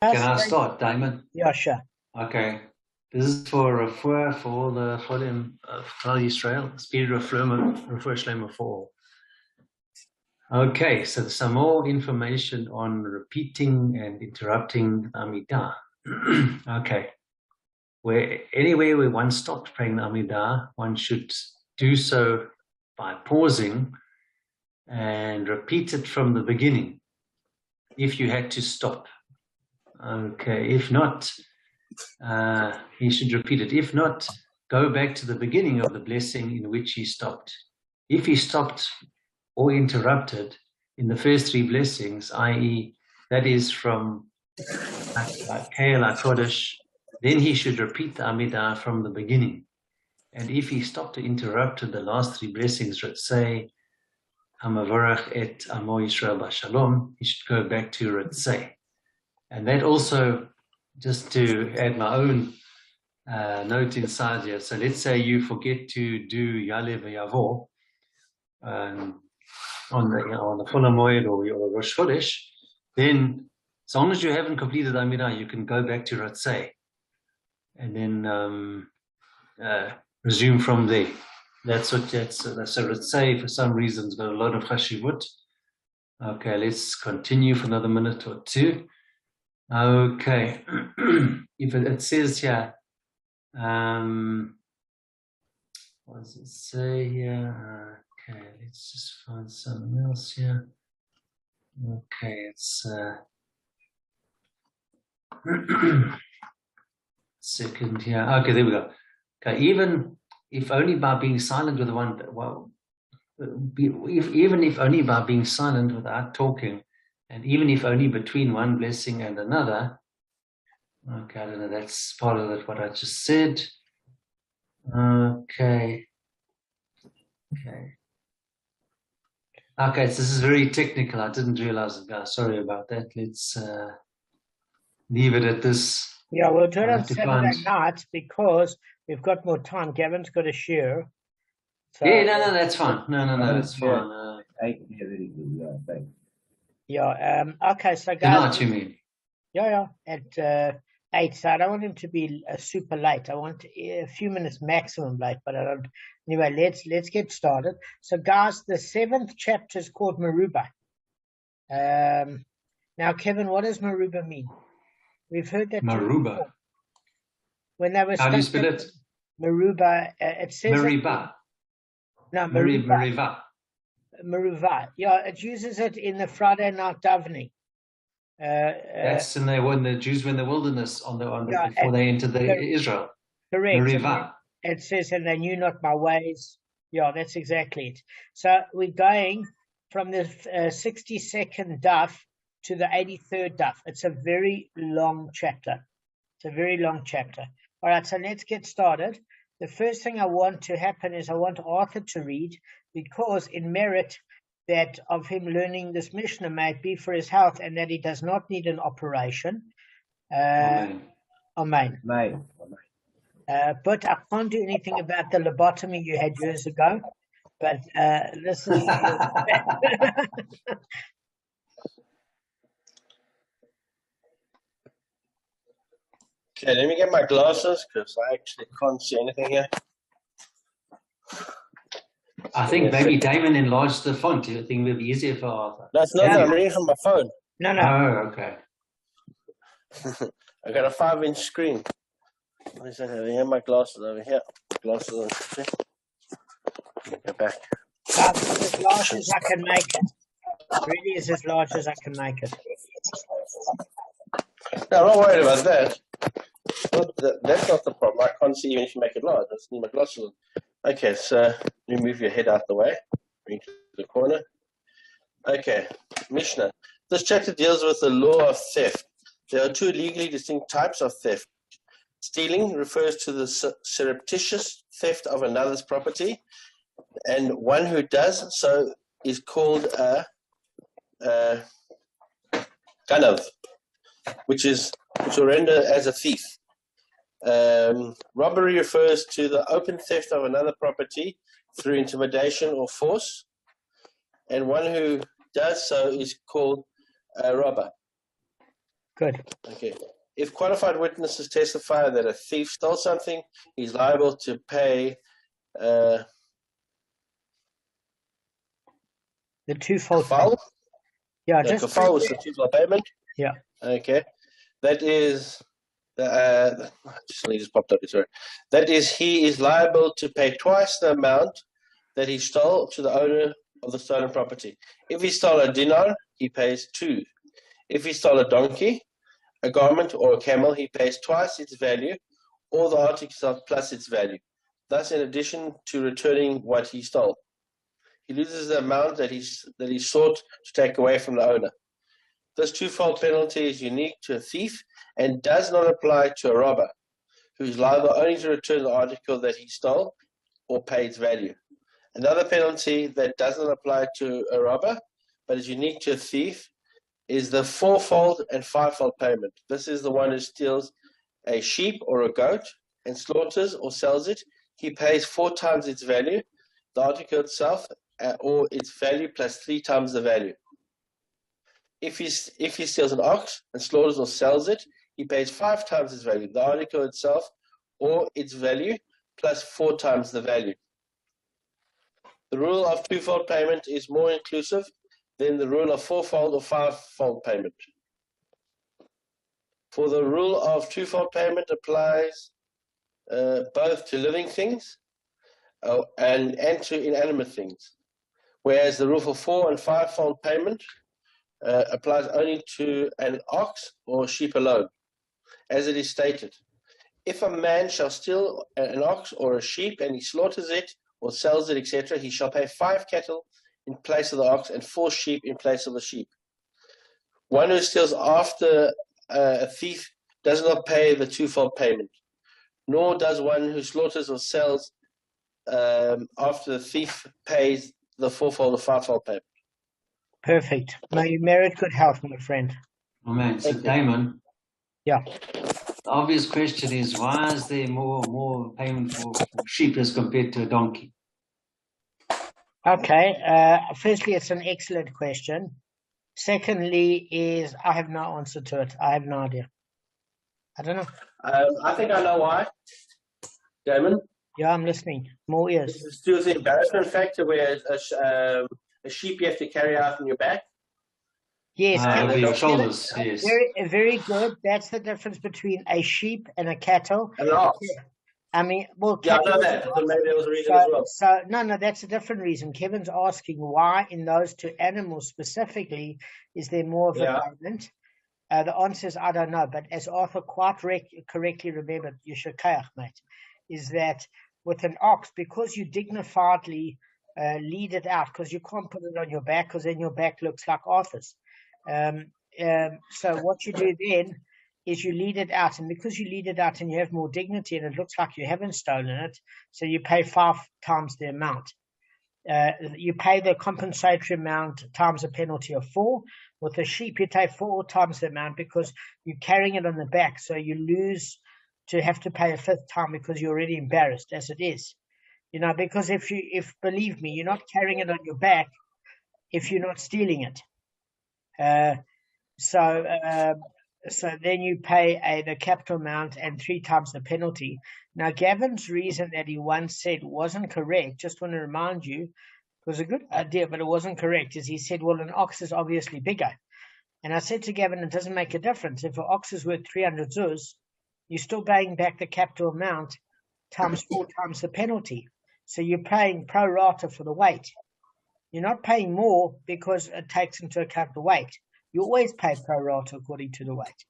Can I start, Damon? Yeah, sure. Okay. This is for all the Cholim of Klal Yisrael, Spirit of Refuah Shlema for all. Okay, so some more information on repeating and interrupting Amidah. Okay. Anywhere where one stopped praying the Amidah, one should do so by pausing and repeat it from the beginning if you had to stop. Okay, if not, he should repeat it. If not, go back to the beginning of the blessing in which he stopped. If he stopped or interrupted in the first three blessings, i.e., that is from Keil HaKodesh, then he should repeat the Amidah from the beginning. And if he stopped or interrupted the last three blessings, let's say, Hamavarach et Amo Yisrael Bashalom, he should go back to Ritzeh. And that also, just to add my own note inside here. So let's say you forget to do Yale V'Yavo on the Chol HaMoed or your Rosh Chodesh, then as long as you haven't completed Amidah, you can go back to Ratzeh and then resume from there. So Ratzeh for some reasons got a lot of chashivut. Okay, let's continue for another minute or two. Okay, if it says here, what does it say here? Okay, let's just find something else here. Okay, it's second here. Okay, there we go. Okay, even if only by being silent with one, even if only by being silent without talking, and even if only between one blessing and another. Okay, I don't know, that's part of it, what I just said. Okay. Okay, so this is very technical. I didn't realize it, guys. Sorry about that. Let's leave it at this. Yeah, we'll do it on Saturday night because we've got more time. Gavin's got a share. So yeah, no, that's fine. No, that's fine. Yeah, okay, so guys. I know what you mean. Yeah, at 8, so I don't want him to be super late. I want a few minutes maximum late, but I don't. Anyway, let's get started. So, guys, the 7th chapter is called Meruba. Now, Kevin, what does Meruba mean? We've heard that. Meruba. When they were how do you spell it? Meruba. It says. Meruba. No, Meruba. Meruba. Yeah, it uses it in the Friday night davening. That's when the Jews were in the wilderness before they entered Israel. Correct. Meriva. It says, and they knew not my ways. Yeah, that's exactly it. So we're going from the 62nd daf to the 83rd daf. It's a very long chapter. All right, so let's get started. The first thing I want to happen is I want Arthur to read, because in merit that of him learning this Mishnah might be for his health and that he does not need an operation. Amen. But I can't do anything about the lobotomy you had years ago. But this is... Okay, let me get my glasses because I actually can't see anything here. I think maybe Damon enlarged the font. I think it would be easier for Arthur. That's not I'm reading from my phone. No. Oh, okay. I got a 5-inch screen. What is that? Here, my glasses over here. Glasses on the go back. As large as I can make it. Really is as large as I can make it. No, I'm not worried about that. That's not the problem. I can't see even if you make it large. I just need my glasses on. Okay, so you move your head out the way, bring to the corner. Okay, Mishnah. This chapter deals with the law of theft. There are 2 legally distinct types of theft. Stealing refers to the surreptitious theft of another's property, and one who does so is called a ganav, which will render as a thief. Robbery refers to the open theft of another property through intimidation or force, and one who does so is called a robber. Good. Okay. If qualified witnesses testify that a thief stole something, he's liable to pay The twofold. kafal. Yeah, The just kafal was the twofold payment. Yeah. Okay. That is just popped up. Sorry. That is, he is liable to pay twice the amount that he stole to the owner of the stolen property. If he stole a dinar, he pays 2. If he stole a donkey, a garment, or a camel, he pays twice its value, or the article plus its value. Thus, in addition to returning what he stole, he loses the amount that he sought to take away from the owner. This twofold penalty is unique to a thief and does not apply to a robber, who is liable only to return the article that he stole or pay its value. Another penalty that does not apply to a robber, but is unique to a thief, is the 4-fold and 5-fold payment. This is the one who steals a sheep or a goat and slaughters or sells it. He pays 4 times its value, the article itself, or its value plus 3 times the value. If he steals an ox and slaughters or sells it, he pays 5 times its value, the article itself, or its value plus 4 times the value. The rule of 2-fold payment is more inclusive than the rule of 4-fold or 5-fold payment. For the rule of 2-fold payment applies both to living things and to inanimate things, whereas the rule for 4- and 5-fold payment applies only to an ox or sheep alone, as it is stated. If a man shall steal an ox or a sheep and he slaughters it or sells it, etc., he shall pay 5 cattle in place of the ox and 4 sheep in place of the sheep. One who steals after a thief does not pay the 2-fold payment, nor does one who slaughters or sells after the thief pays the 4-fold or 5-fold payment. Perfect. May you merit good health, my friend. Oh man, so Thank you. Damon. Yeah. The obvious question is, why is there more payment for sheep as compared to a donkey? Okay. Firstly, it's an excellent question. Secondly, is I have no answer to it. I have no idea. I don't know. I think I know why, Damon. Yeah, I'm listening. More ears. This is due to the embarrassment factor, where a sheep you have to carry out on your back. Yes, Over Kevin, your shoulders, yes. very good. That's the difference between a sheep and a cattle. And an ox. I mean, well, Yeah, I cattle, know that. But maybe there was a reason as well. So no, that's a different reason. Kevin's asking why in those two animals specifically is there more of a payment? The answer is I don't know. But as Arthur quite correctly remembered, Yeshakayach, mate, is that with an ox, because you dignifiedly lead it out, because you can't put it on your back, because then your back looks like Arthur's. So what you do then is you lead it out, and because you lead it out and you have more dignity and it looks like you haven't stolen it, so you pay 5 times the amount. You pay the compensatory amount times a penalty of 4. With a sheep, you take 4 times the amount because you're carrying it on the back, so you lose to have to pay a 5th time because you're already embarrassed as it is. You know, because if believe me, you're not carrying it on your back if you're not stealing it. So then you pay the capital amount and 3 times the penalty. Now, Gavin's reason that he once said wasn't correct, just want to remind you, it was a good idea, but it wasn't correct, is he said, well, an ox is obviously bigger. And I said to Gavin, it doesn't make a difference. If an ox is worth 300 zuz, you're still paying back the capital amount times 4 times the penalty. So you're paying pro rata for the weight. You're not paying more because it takes into account the weight. You always pay pro rata according to the weight.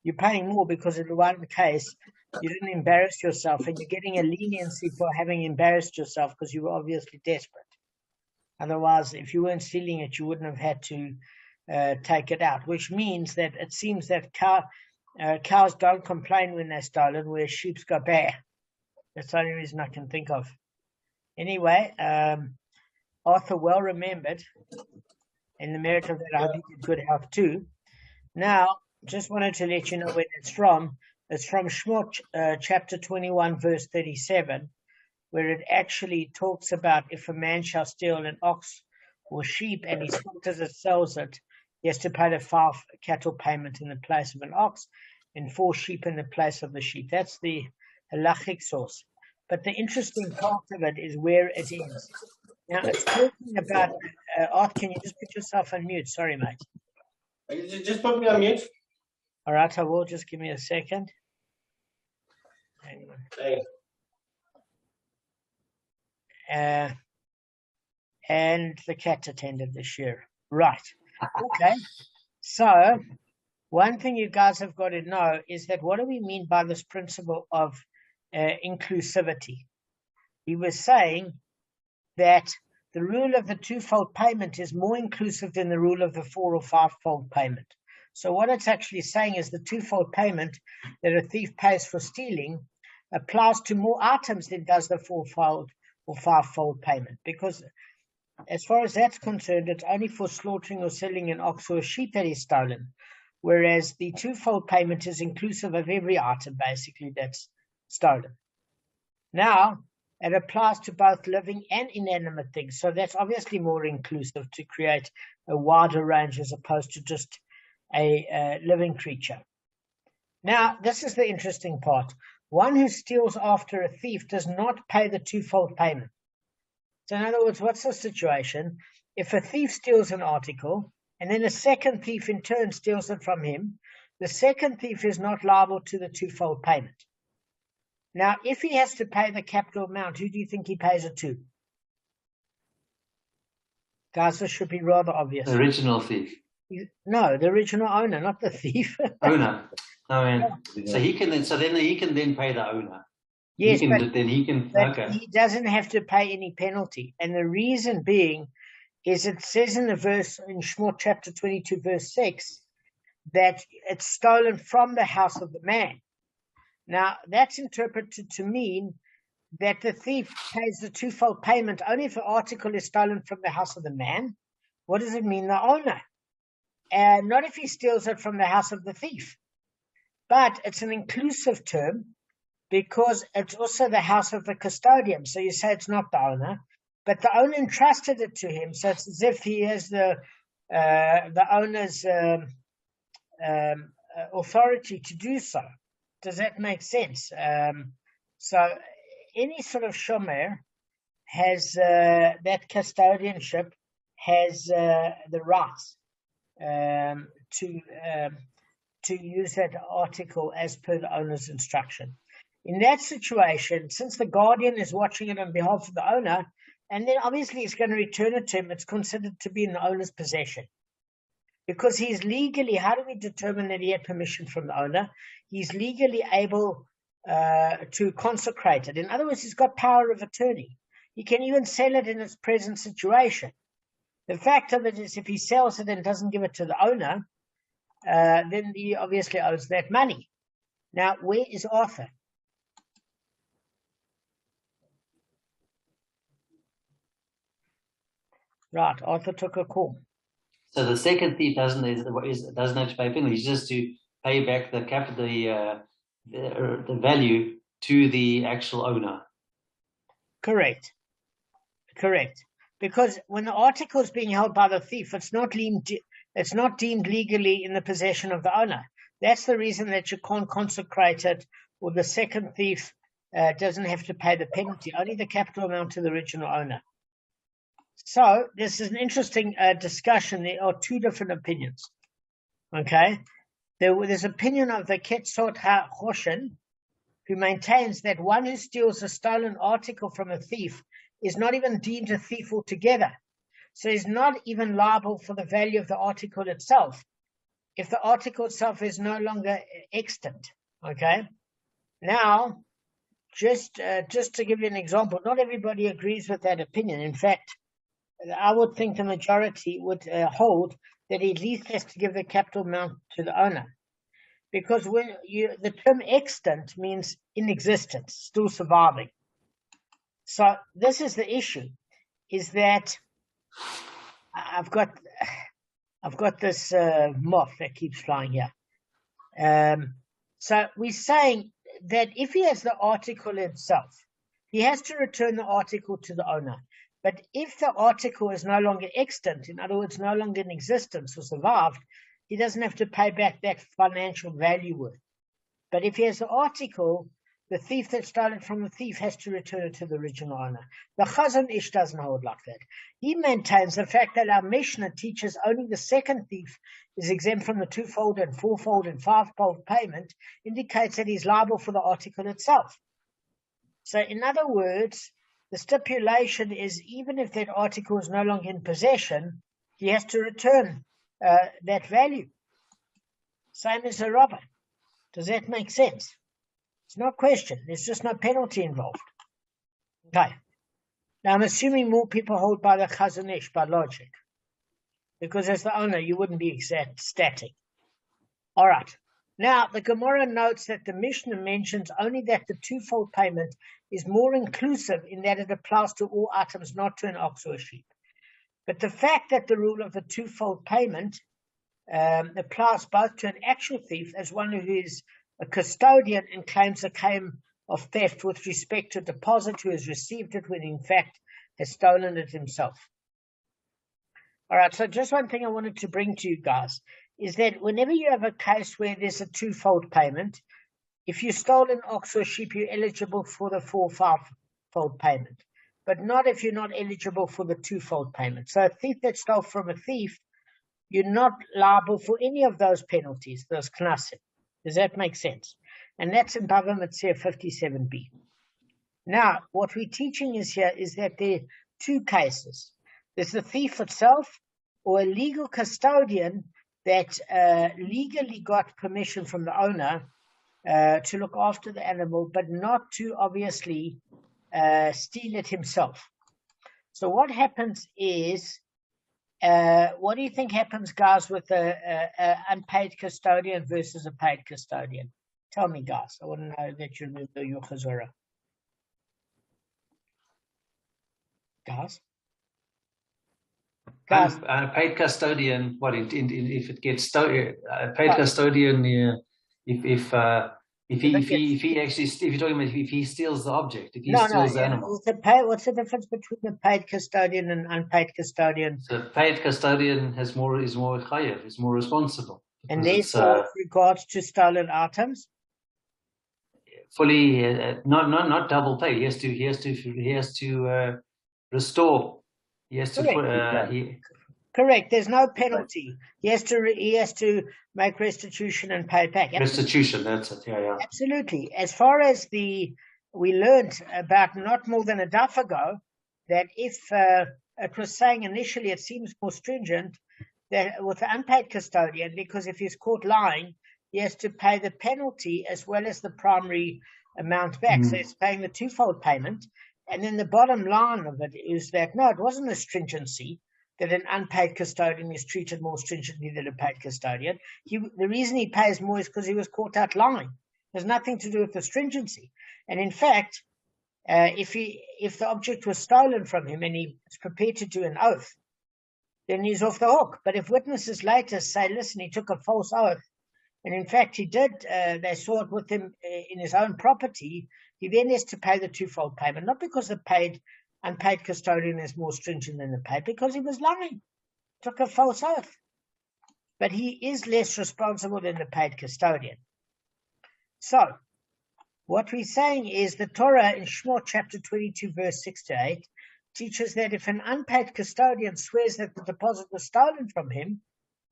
You're paying more because in the one case, you didn't embarrass yourself and you're getting a leniency for having embarrassed yourself because you were obviously desperate. Otherwise, if you weren't stealing it, you wouldn't have had to take it out, which means that it seems that cows don't complain when they're stolen, whereas sheep go bare. That's the only reason I can think of. Anyway, Arthur well remembered, and the merit of that I hope he did good health too. Now, just wanted to let you know where it's from. It's from Shmot chapter 21, verse 37, where it actually talks about if a man shall steal an ox or sheep and he slaughters it, sells it, He has to pay the 5 cattle payment in the place of an ox and 4 sheep in the place of the sheep. That's the halachic source. But the interesting part of it is where it ends. Now, it's talking about, Art, can you just put yourself on mute? Sorry, mate. Just put me on mute. All right, I will. Just give me a second. Hang on. Hey. And the cat attended this year. Right. Okay. So, one thing you guys have got to know is that what do we mean by this principle of inclusivity? He was saying that the rule of the twofold payment is more inclusive than the rule of the 4 or 5-fold payment. So what it's actually saying is the twofold payment that a thief pays for stealing applies to more items than does the 4-fold or 5-fold payment. Because as far as that's concerned, it's only for slaughtering or selling an ox or a sheep that is stolen. Whereas the twofold payment is inclusive of every item, basically, that's stolen. Now, it applies to both living and inanimate things. So that's obviously more inclusive to create a wider range as opposed to just a living creature. Now, this is the interesting part. One who steals after a thief does not pay the twofold payment. So in other words, what's the situation? If a thief steals an article and then a second thief in turn steals it from him, the second thief is not liable to the twofold payment. Now, if he has to pay the capital amount, who do you think he pays it to? Guys, this should be rather obvious. The original thief. No, the original owner, not the thief. Owner. Oh, yeah. So he can then pay the owner. Yes, he can. Okay. He doesn't have to pay any penalty, and the reason being is it says in the verse in Shemot chapter 22, verse 6, that it's stolen from the house of the man. Now, that's interpreted to mean that the thief pays the twofold payment only if the article is stolen from the house of the man. What does it mean? The owner. And not if he steals it from the house of the thief. But it's an inclusive term because it's also the house of the custodian. So you say it's not the owner, but the owner entrusted it to him. So it's as if he has the owner's authority to do so. Does that make sense? So any sort of shomer has that custodianship has the rights to use that article as per the owner's instruction. In that situation, since the guardian is watching it on behalf of the owner, and then obviously he's going to return it to him, it's considered to be in the owner's possession. Because he's legally, how do we determine that he had permission from the owner? He's legally able to consecrate it. In other words, he's got power of attorney. He can even sell it in its present situation. The fact of it is if he sells it and doesn't give it to the owner, then he obviously owes that money. Now, where is Arthur? Right, Arthur took a call. So the second thief doesn't have to pay penalty. He's just to pay back the value to the actual owner. Correct. Because when the article is being held by the thief, it's not deemed legally in the possession of the owner. That's the reason that you can't consecrate it, or the second thief doesn't have to pay the penalty, only the capital amount to the original owner. So this is an interesting discussion. There are two different opinions. Okay, there's opinion of the Ketzot HaChoshen, who maintains that one who steals a stolen article from a thief is not even deemed a thief altogether. So he's not even liable for the value of the article itself, if the article itself is no longer extant. Okay, now just to give you an example, not everybody agrees with that opinion. In fact, I would think the majority would hold that he at least has to give the capital amount to the owner. Because the term extant means in existence, still surviving. So this is the issue, is that I've got this moth that keeps flying here. So we're saying that if he has the article itself, he has to return the article to the owner. But if the article is no longer extant, in other words, no longer in existence or survived, he doesn't have to pay back that financial value worth. But if he has the article, the thief that stole it from the thief has to return it to the original owner. The Chazon Ish doesn't hold like that. He maintains the fact that our Mishnah teaches only the second thief is exempt from the twofold and fourfold and fivefold payment, indicates that he's liable for the article itself. So in other words, the stipulation is even if that article is no longer in possession, he has to return that value. Same as a robber. Does that make sense? It's no question. There's just no penalty involved. Okay. Now, I'm assuming more people hold by the Chazon Ish, by logic. Because as the owner, you wouldn't be static. All right. Now, the Gemara notes that the Mishnah mentions only that the twofold payment is more inclusive in that it applies to all items, not to an ox or a sheep. But the fact that the rule of the twofold payment applies both to an actual thief as one who is a custodian and claims a claim of theft with respect to a deposit who has received it when in fact has stolen it himself. All right, so just one thing I wanted to bring to you guys is that whenever you have a case where there's a twofold payment, if you stole an ox or sheep, you're eligible for the 4 or 5-fold payment, but not if you're not eligible for the twofold payment. So a thief that stole from a thief, you're not liable for any of those penalties, those knasim. Does that make sense? And that's in Bava Metzia 57b. Now, what we're teaching is here is that there are two cases. There's the thief itself or a legal custodian that legally got permission from the owner to look after the animal, but not to obviously steal it himself. So what happens is, what do you think happens, guys, with an unpaid custodian versus a paid custodian? Tell me, guys. I want to know that you remember your chazorah. Guys? A paid custodian, what if it gets stolen? A paid custodian, if you're talking about if he steals the object, if he steals the animal. What's the difference between a paid custodian and unpaid custodian? So paid custodian is more chayav, is more responsible. And therefore, with regards to stolen items, fully not double pay. He has to restore. He has to correct. There's no penalty. He has to make restitution and pay back. Restitution, that's it. Yeah. Absolutely. As far as we learned about not more than a daf ago that if it was saying initially, it seems more stringent that with the unpaid custodian, because if he's caught lying, he has to pay the penalty as well as the primary amount back. So he's paying the twofold payment. And then the bottom line of it is that, no, it wasn't a stringency that an unpaid custodian is treated more stringently than a paid custodian. The reason he pays more is because he was caught out lying. It has nothing to do with the stringency. And in fact, if the object was stolen from him and he is prepared to do an oath, then he's off the hook. But if witnesses later say, listen, he took a false oath, and in fact he did, they saw it with him in his own property, he then has to pay the twofold payment, not because the unpaid custodian is more stringent than the paid, because he was lying, took a false oath. But he is less responsible than the paid custodian. So, what we're saying is the Torah in Shemot chapter 22, verse 6 to 8, teaches that if an unpaid custodian swears that the deposit was stolen from him,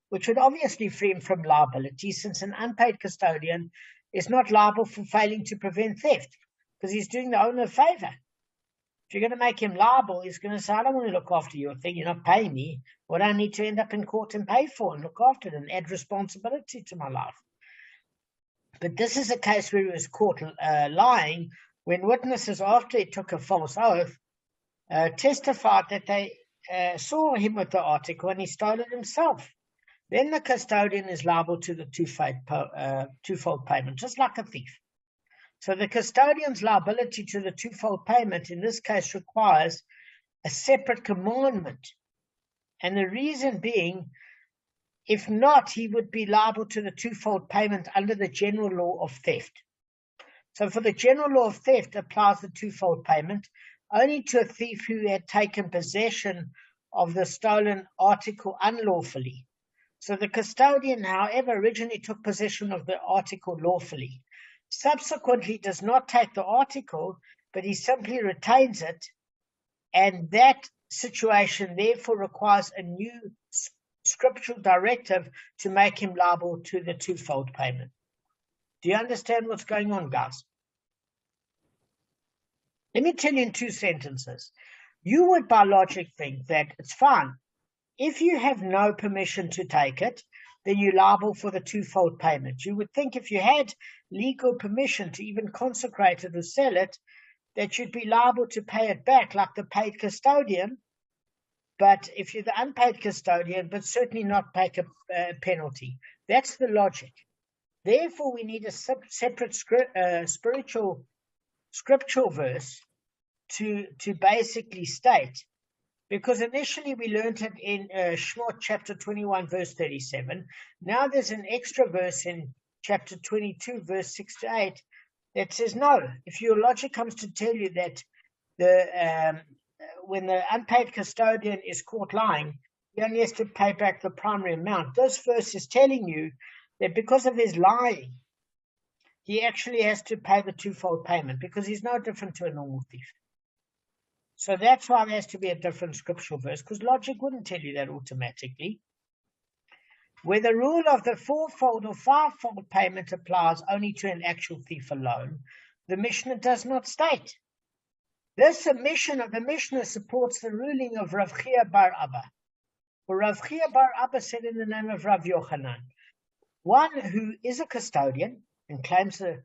which would obviously free him from liability, since an unpaid custodian is not liable for failing to prevent theft, because he's doing the owner a favor. If you're going to make him liable, he's going to say, I don't want to look after your thing, you're not paying me. What I need to end up in court and pay for and look after it and add responsibility to my life. But this is a case where he was caught lying when witnesses, after he took a false oath, testified that they saw him with the article and he stole it himself. Then the custodian is liable to the twofold payment, just like a thief. So the custodian's liability to the twofold payment in this case requires a separate commandment. And the reason being, if not, he would be liable to the twofold payment under the general law of theft. So for the general law of theft applies the twofold payment, only to a thief who had taken possession of the stolen article unlawfully. So the custodian, however, originally took possession of the article lawfully. Subsequently does not take the article, but he simply retains it, and that situation therefore requires a new scriptural directive to make him liable to the twofold payment. Do you understand what's going on, guys? Let me tell you in 2 sentences. You would, by logic, think that it's fine. If you have no permission to take it, then you're liable for the twofold payment. You would think if you had legal permission to even consecrate it or sell it, that you'd be liable to pay it back like the paid custodian, but if you're the unpaid custodian, but certainly not pay a penalty. That's the logic. Therefore, we need a separate scriptural verse to basically state, because initially we learned it in Shemot chapter 21, verse 37. Now there's an extra verse in chapter 22, verse 6 to 8, that says, no, if your logic comes to tell you that when the unpaid custodian is caught lying, he only has to pay back the primary amount. This verse is telling you that because of his lying, he actually has to pay the twofold payment, because he's no different to a normal thief. So that's why there has to be a different scriptural verse, because logic wouldn't tell you that automatically. Where the rule of the fourfold or fivefold payment applies only to an actual thief alone, the Mishnah does not state. This submission of the Mishnah supports the ruling of Rav Chia bar Abba. For Rav Chia bar Abba said in the name of Rav Yochanan, one who is a custodian and claims a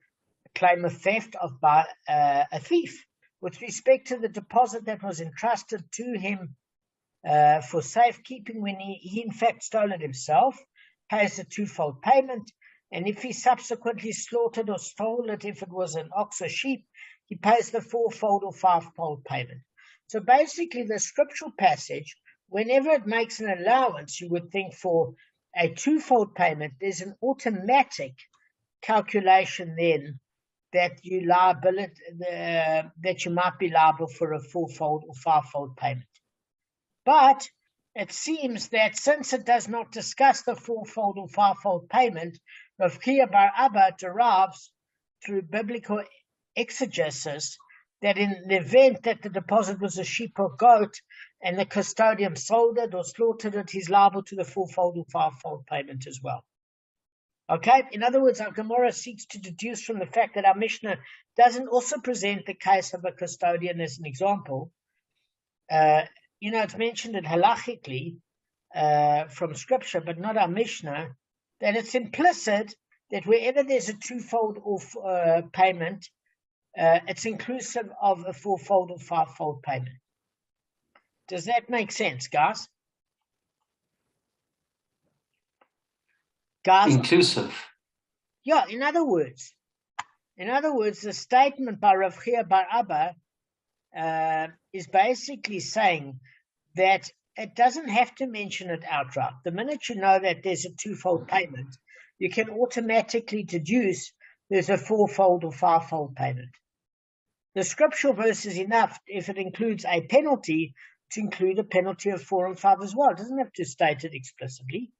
claim of theft by a thief with respect to the deposit that was entrusted to him for safekeeping when he in fact stole it himself, pays a twofold payment, and if he subsequently slaughtered or stole it, if it was an ox or sheep, he pays the fourfold or fivefold payment. So basically the scriptural passage, whenever it makes an allowance, you would think for a twofold payment, there's an automatic calculation then that you might be liable for a fourfold or fivefold payment. But it seems that since it does not discuss the fourfold or fivefold payment, Rav Chia bar Abba derives through biblical exegesis that in the event that the deposit was a sheep or goat and the custodian sold it or slaughtered it, he's liable to the fourfold or fivefold payment as well. Okay, in other words, our Gemara seeks to deduce from the fact that our Mishnah doesn't also present the case of a custodian as an example. It's mentioned it halachically from Scripture, but not our Mishnah, that it's implicit that wherever there's a twofold or payment, it's inclusive of a fourfold or fivefold payment. Does that make sense, guys? Inclusive. Yeah, in other words, the statement by Rav Chia bar Abba is basically saying that it doesn't have to mention it outright. The minute you know that there's a twofold payment, you can automatically deduce there's a fourfold or fivefold payment. The scriptural verse is enough if it includes a penalty to include a penalty of 4 and 5 as well. It doesn't have to state it explicitly.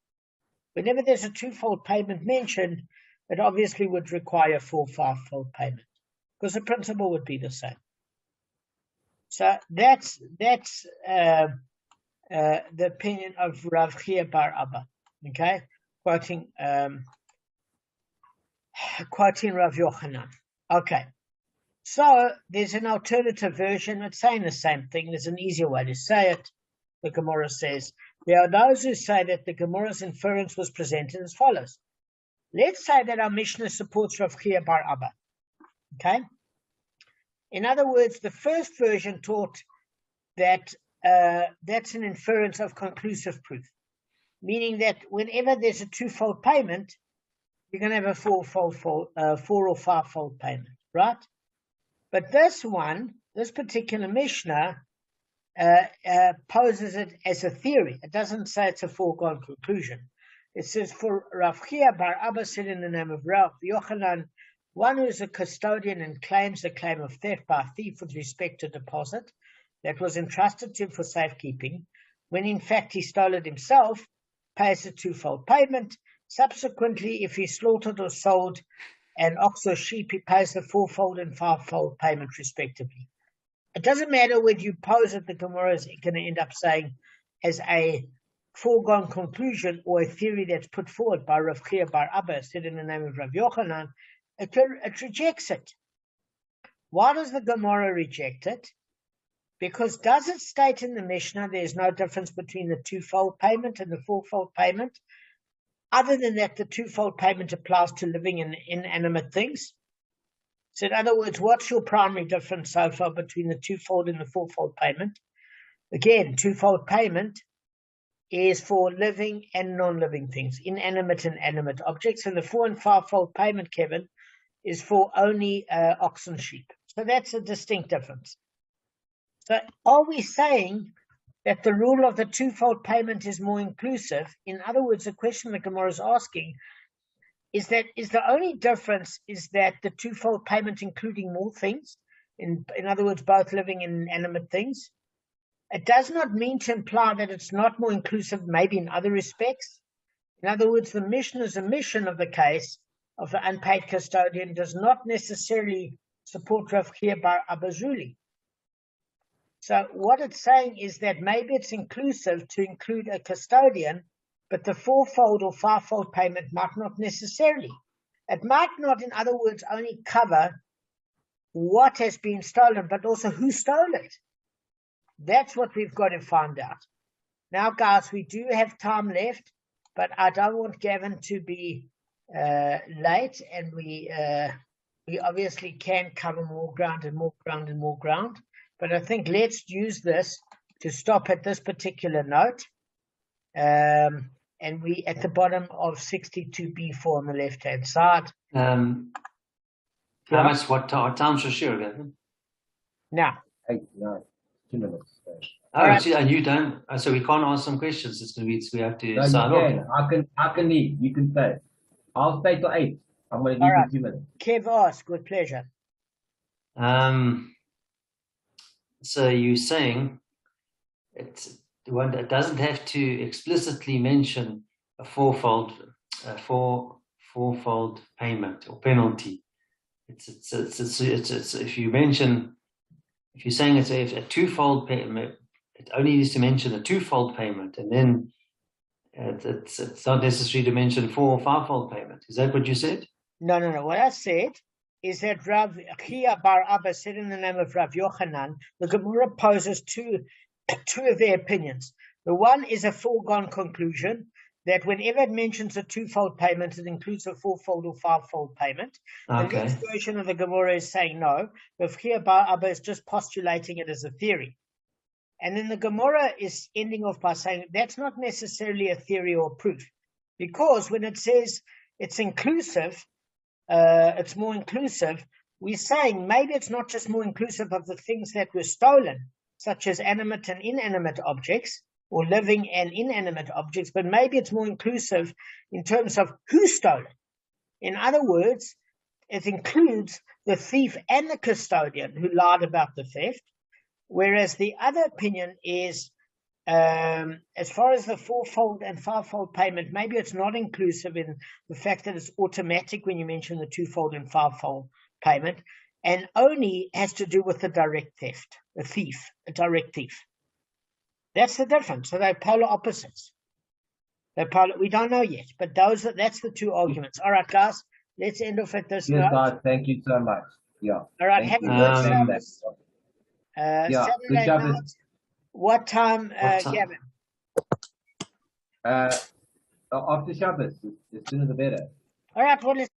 Whenever there's a twofold payment mentioned, it obviously would require a 4 fivefold payment, because the principle would be the same. So that's the opinion of Rav Chia bar Abba. Okay, quoting Rav Yochanan. Okay, so there's an alternative version. It's saying the same thing. There's an easier way to say it. The Gemara says, there are those who say that the Gemara's inference was presented as follows. Let's say that our Mishnah supports Rav Chia bar Abba. Okay? In other words, the first version taught that that's an inference of conclusive proof, meaning that whenever there's a twofold payment, you're going to have a 4 or 5-fold payment, right? But this particular Mishnah, poses it as a theory. It doesn't say it's a foregone conclusion. It says, for Rav Chia bar Abba said in the name of Rav Yochanan, One who is a custodian and claims a claim of theft by a thief with respect to deposit that was entrusted to him for safekeeping, when in fact he stole it himself, pays a twofold payment. Subsequently, if he slaughtered or sold an ox or sheep, he pays the fourfold and fivefold payment respectively. It doesn't matter whether you pose it, the Gemara is going to end up saying as a foregone conclusion or a theory that's put forward by Rav Chia bar Abba, said in the name of Rav Yochanan, it rejects it. Why does the Gemara reject it? Because does it state in the Mishnah there's no difference between the twofold payment and the fourfold payment? Other than that, the twofold payment applies to living and inanimate things. So in other words, what's your primary difference so far between the twofold and the fourfold payment? Again, twofold payment is for living and non-living things, inanimate and animate objects. And the four and fivefold payment, Kevin, is for only ox and sheep. So that's a distinct difference. So are we saying that the rule of the twofold payment is more inclusive? In other words, the question the Gemara is asking is the only difference is that the twofold payment including more things, in other words, both living and inanimate things. It does not mean to imply that it's not more inclusive maybe in other respects. In other words, the Mishnah's omission of the case of the unpaid custodian does not necessarily support Rav Chia bar Abba Zuli. So what it's saying is that maybe it's inclusive to include a custodian, but the fourfold or fivefold payment might not necessarily. It might not, in other words, only cover what has been stolen, but also who stole it. That's what we've got to find out. Now, guys, we do have time left, but I don't want Gavin to be late, and we obviously can cover more ground and more ground and more ground. But I think let's use this to stop at this particular note. And we at the bottom of 62b4 on the left-hand side. How much? What time should share, Gavin? Now. 8, 9, 2 minutes. Oh, right. See, and you don't. So we can't ask some questions. It's going to be. We have to No, sign off. I can leave. You can stay. I'll stay till 8. I'm going to leave in 2 minutes. Kev, ask with pleasure. So you're saying it doesn't have to explicitly mention a fourfold payment or penalty. It's if you're saying it's a twofold payment, it only needs to mention a twofold payment, and then it's not necessary to mention four or fivefold payment. Is that what you said? No. What I said is that Rav Chia bar Abba said in the name of Rav Yochanan, the Gemara poses two of their opinions. The one is a foregone conclusion that whenever it mentions a twofold payment, it includes a fourfold or fivefold payment. Okay. The next version of the Gemara is saying no. Rav Chia bar Abba is just postulating it as a theory. And then the Gemara is ending off by saying that's not necessarily a theory or proof, because when it says it's inclusive, it's more inclusive, we're saying maybe it's not just more inclusive of the things that were stolen, such as animate and inanimate objects, or living and inanimate objects, but maybe it's more inclusive in terms of who stole it. In other words, it includes the thief and the custodian who lied about the theft, whereas the other opinion is, as far as the fourfold and fivefold payment, maybe it's not inclusive in the fact that it's automatic when you mention the twofold and fivefold payment, and only has to do with the direct theft, a direct thief. That's the difference. So they're polar opposites. We don't know yet, but that's the two arguments. All right, guys, let's end off at this note. Yes, guys, thank you so much. Yeah. All right, have a good service. Saturday night. What time, Gavin? After Shabbos, as soon as the better. All right, well, let's